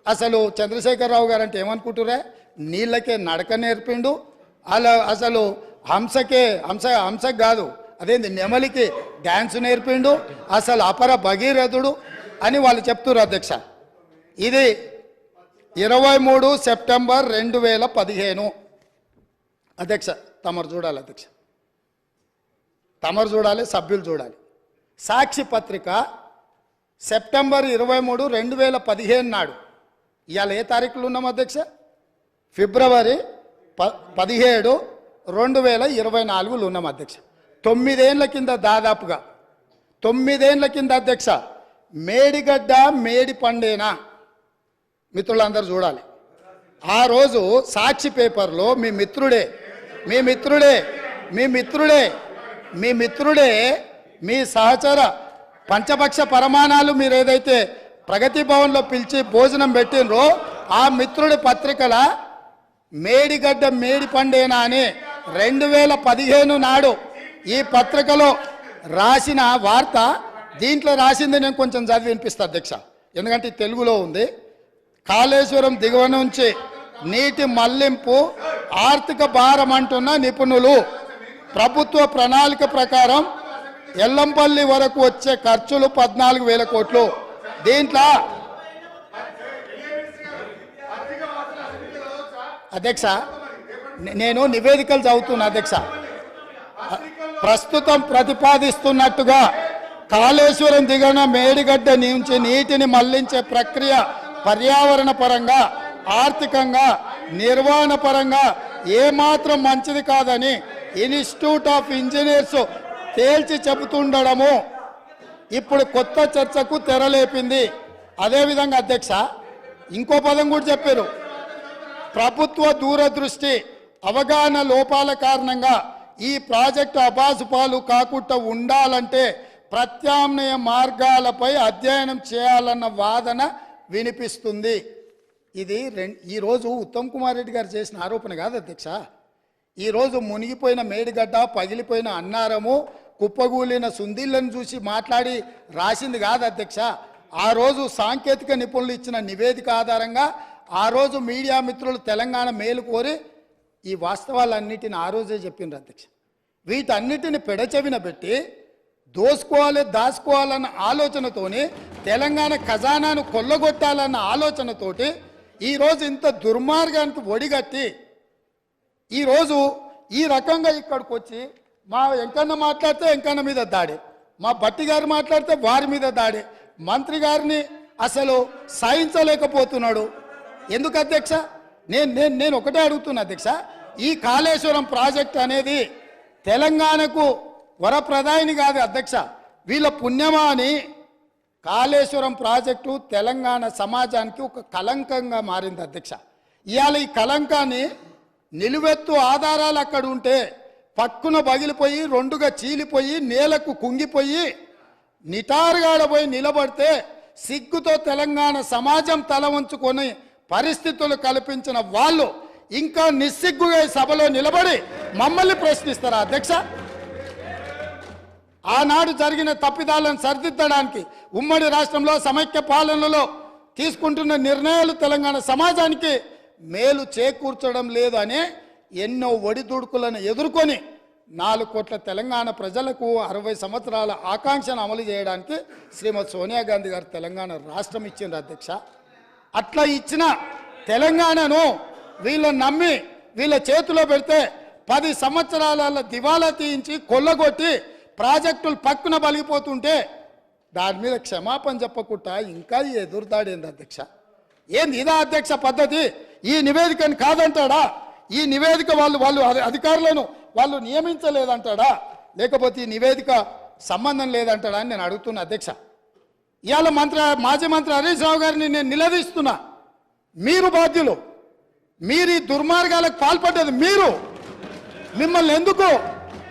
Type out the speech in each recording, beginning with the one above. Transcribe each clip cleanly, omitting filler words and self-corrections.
అసలు చంద్రశేఖరరావు గారు అంటే ఏమనుకుంటురే? నీళ్ళకే నడక నేర్పిండు. అలా అసలు హంసకు కాదు, అదేంది నెమలికి డ్యాన్స్ నేర్పిండు, అసలు అపర భగీరథుడు అని వాళ్ళు చెప్తున్నారు అధ్యక్ష. ఇది 23 సెప్టెంబర్ 2015 అధ్యక్ష. తమరు చూడాలి అధ్యక్ష, తమరు చూడాలి, సభ్యులు చూడాలి. సాక్షి పత్రిక సెప్టెంబర్ 23, 2015 నాడు, ఇవాళ ఏ తారీఖులు ఉన్నాం అధ్యక్ష? ఫిబ్రవరి 17, 2024 ఉన్నాం అధ్యక్ష. 9 ఏళ్ల కింద, దాదాపుగా 9 ఏళ్ల కింద అధ్యక్ష, మేడిగడ్డ మేడి పండేనా మిత్రులందరూ చూడాలి. ఆ రోజు సాక్షి పేపర్లో మీ మిత్రుడే మీ సహచర పంచపక్ష పరమాణాలు మీరు ఏదైతే ప్రగతి భవన్లో పిలిచి భోజనం పెట్టినరో ఆ మిత్రుడి పత్రికల మేడిగడ్డ మేడి పండేనా అని 2015 నాడు ఈ పత్రికలో రాసిన వార్త. దీంట్లో రాసింది నేను కొంచెం చదివి వినిపిస్తా అధ్యక్ష, ఎందుకంటే తెలుగులో ఉంది. కాళేశ్వరం దిగువ నుంచి నీటి మళ్లింపు ఆర్థిక భారం అంటున్న నిపుణులు. ప్రభుత్వ ప్రణాళిక ప్రకారం ఎల్లంపల్లి వరకు వచ్చే ఖర్చులు 14,000 కోట్లు. దీంట్లో అధ్యక్ష నేను నివేదికలు చదువుతున్నా అధ్యక్ష. ప్రస్తుతం ప్రతిపాదిస్తున్నట్టుగా కాళేశ్వరం దిగువన మేడిగడ్డ నుంచి నీటిని మళ్లించే ప్రక్రియ పర్యావరణ పరంగా, ఆర్థికంగా, నిర్వహణ పరంగా ఏమాత్రం మంచిది కాదని ఇన్స్టిట్యూట్ ఆఫ్ ఇంజనీర్స్ తేల్చి చెబుతుండడము ఇప్పుడు కొత్త చర్చకు తెరలేపింది. అదేవిధంగా అధ్యక్ష ఇంకో పదం కూడా చెప్పారు. ప్రభుత్వ దూరదృష్టి, అవగాహన లోపాల కారణంగా ఈ ప్రాజెక్టు అబాసుపాలు కాకుండా ఉండాలంటే ప్రత్యామ్నాయ మార్గాలపై అధ్యయనం చేయాలన్న వాదన వినిపిస్తుంది. ఇది ఈరోజు ఉత్తమ్ కుమార్ రెడ్డి గారు చేసిన ఆరోపణ కాదు అధ్యక్ష. ఈరోజు మునిగిపోయిన మేడిగడ్డ, పగిలిపోయిన అన్నారము, కుప్పగూలిన సుందీళ్లను చూసి మాట్లాడి రాసింది కాదు అధ్యక్ష. ఆ రోజు సాంకేతిక నిపుణులు ఇచ్చిన నివేదిక ఆధారంగా ఆ రోజు మీడియా మిత్రులు తెలంగాణ మేలు కోరి ఈ వాస్తవాలన్నిటిని ఆ రోజే చెప్పిండ్రు అధ్యక్ష. వీటన్నిటిని పెడచెవిన పెట్టి దాచుకోవాలన్న ఆలోచనతోని, తెలంగాణ ఖజానాను కొల్లగొట్టాలన్న ఆలోచనతోటి ఈరోజు ఇంత దుర్మార్గానికి ఒడిగట్టి ఈరోజు ఈ రకంగా ఇక్కడికి వచ్చి మా వెంకన్న మాట్లాడితే వెంకన్న మీద దాడి, మా భట్టి గారు మాట్లాడితే వారి మీద దాడి, మంత్రి గారిని అసలు సహించలేకపోతున్నాడు. ఎందుకు అధ్యక్ష? నేను ఒకటే అడుగుతున్నా అధ్యక్ష, ఈ కాళేశ్వరం ప్రాజెక్ట్ అనేది తెలంగాణకు వరప్రదాయిని కాదు అధ్యక్ష, వీళ్ళ పుణ్యమా అని కాళేశ్వరం ప్రాజెక్టు తెలంగాణ సమాజానికి ఒక కలంకంగా మారింది అధ్యక్ష. ఇవాళ ఈ కలంకాన్ని నిలువెత్తు ఆధారాలు అక్కడ ఉంటే పక్కున పగిలిపోయి, రెండుగా చీలిపోయి, నేలకు కుంగిపోయి, నిటారుగాడపోయి నిలబడితే సిగ్గుతో తెలంగాణ సమాజం తల వంచుకొని పరిస్థితులు కల్పించిన వాళ్ళు ఇంకా నిస్సిగ్గుగా సభలో నిలబడి మమ్మల్ని ప్రశ్నిస్తారా అధ్యక్ష? ఆనాడు జరిగిన తప్పిదాలను సరిదిద్దడానికి ఉమ్మడి రాష్ట్రంలో సమైక్య పాలనలో తీసుకుంటున్న నిర్ణయాలు తెలంగాణ సమాజానికి మేలు చేకూర్చడం లేదు అనే ఎన్నో ఒడిదుడుకులను ఎదుర్కొని 4 కోట్ల తెలంగాణ ప్రజలకు 60 సంవత్సరాల ఆకాంక్షను అమలు చేయడానికి శ్రీమతి సోనియా గాంధీ గారు తెలంగాణ రాష్ట్రం ఇచ్చిండ్రు అధ్యక్ష. అట్లా ఇచ్చిన తెలంగాణను వీళ్ళని నమ్మి వీళ్ళ చేతిలో పెడితే 10 సంవత్సరాల దివాలా తీయించి కొల్లగొట్టి ప్రాజెక్టులు పక్కున బలిగిపోతుంటే దాని మీద క్షమాపణ చెప్పకుండా ఇంకా ఎదురుదాడేంది అధ్యక్ష? ఏంది ఇదా అధ్యక్ష పద్ధతి? ఈ నివేదికను కాదంటాడా? ఈ నివేదిక వాళ్ళు అధికారులను వాళ్ళు నియమించలేదంటాడా? లేకపోతే ఈ నివేదిక సంబంధం లేదంటాడా అని నేను అడుగుతున్నా అధ్యక్ష. ఇవాళ మాజీ మంత్రి హరీష్ రావు గారిని నేను నిలదీస్తున్నా. మీరు బాధ్యులు, మీరు ఈ దుర్మార్గాలకు పాల్పడ్డది మీరు. మిమ్మల్ని ఎందుకు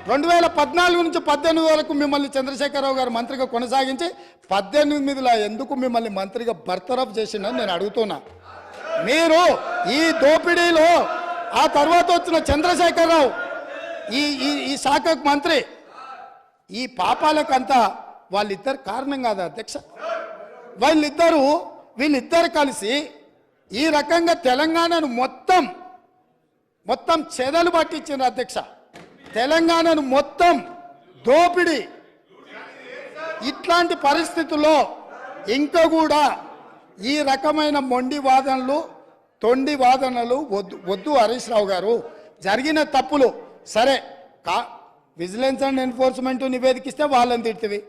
2014 నుంచి 18 వరకు మిమ్మల్ని చంద్రశేఖరరావు గారు మంత్రిగా కొనసాగించి 18లో ఎందుకు మిమ్మల్ని మంత్రిగా బర్తరఫ్ చేసిందని నేను అడుగుతున్నా. మీరు ఈ దోపిడీలో ఆ తర్వాత వచ్చిన చంద్రశేఖరరావు ఈ శాఖకు మంత్రి, ఈ పాపాలకంతా వాళ్ళిద్దరు కారణం కాదా అధ్యక్ష? వీళ్ళిద్దరు కలిసి ఈ రకంగా తెలంగాణను మొత్తం చెదలు పట్టించిండ్రు అధ్యక్ష. తెలంగాణను మొత్తం దోపిడి. ఇట్లాంటి పరిస్థితుల్లో ఇంకా కూడా ఈ రకమైన మొండి వాదనలు, తొండి వాదనలు వద్దు హరీష్ రావు గారు. జరిగిన తప్పులు సరే, విజిలెన్స్ అండ్ ఎన్ఫోర్స్మెంట్ నివేదికిస్తే వాళ్ళని తిడుతుంది,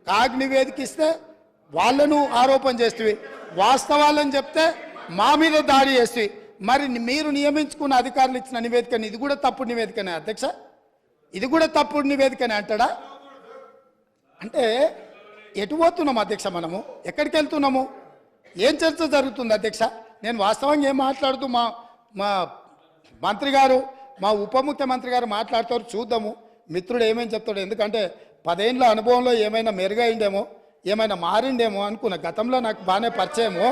కాగ్ నివేదికిస్తే వాళ్ళను ఆరోపణ చేస్తుంది, వాస్తవాలను చెప్తే మా మీద దాడి చేస్తుంది. మరి మీరు నియమించుకున్న అధికారులు ఇచ్చిన నివేదికని ఇది కూడా తప్పుడు నివేదికనే అధ్యక్ష? ఇది కూడా తప్పుడు నివేదికనే అంటాడా? అంటే ఎటు పోతున్నాము అధ్యక్ష? మనము ఎక్కడికి వెళ్తున్నాము? ఏం చర్చ జరుగుతుంది అధ్యక్ష? నేను వాస్తవంగా ఏం మాట్లాడుతూ మా మంత్రి గారు, మా ఉప ముఖ్యమంత్రి గారు మాట్లాడతారు, చూద్దాము మిత్రుడు ఏమేమి చెప్తాడు. ఎందుకంటే 10 ఏళ్ళ అనుభవంలో ఏమైనా మెరుగైండేమో, ఏమైనా మారిండేమో అనుకున్న. గతంలో నాకు బాగానే పరిచయమో.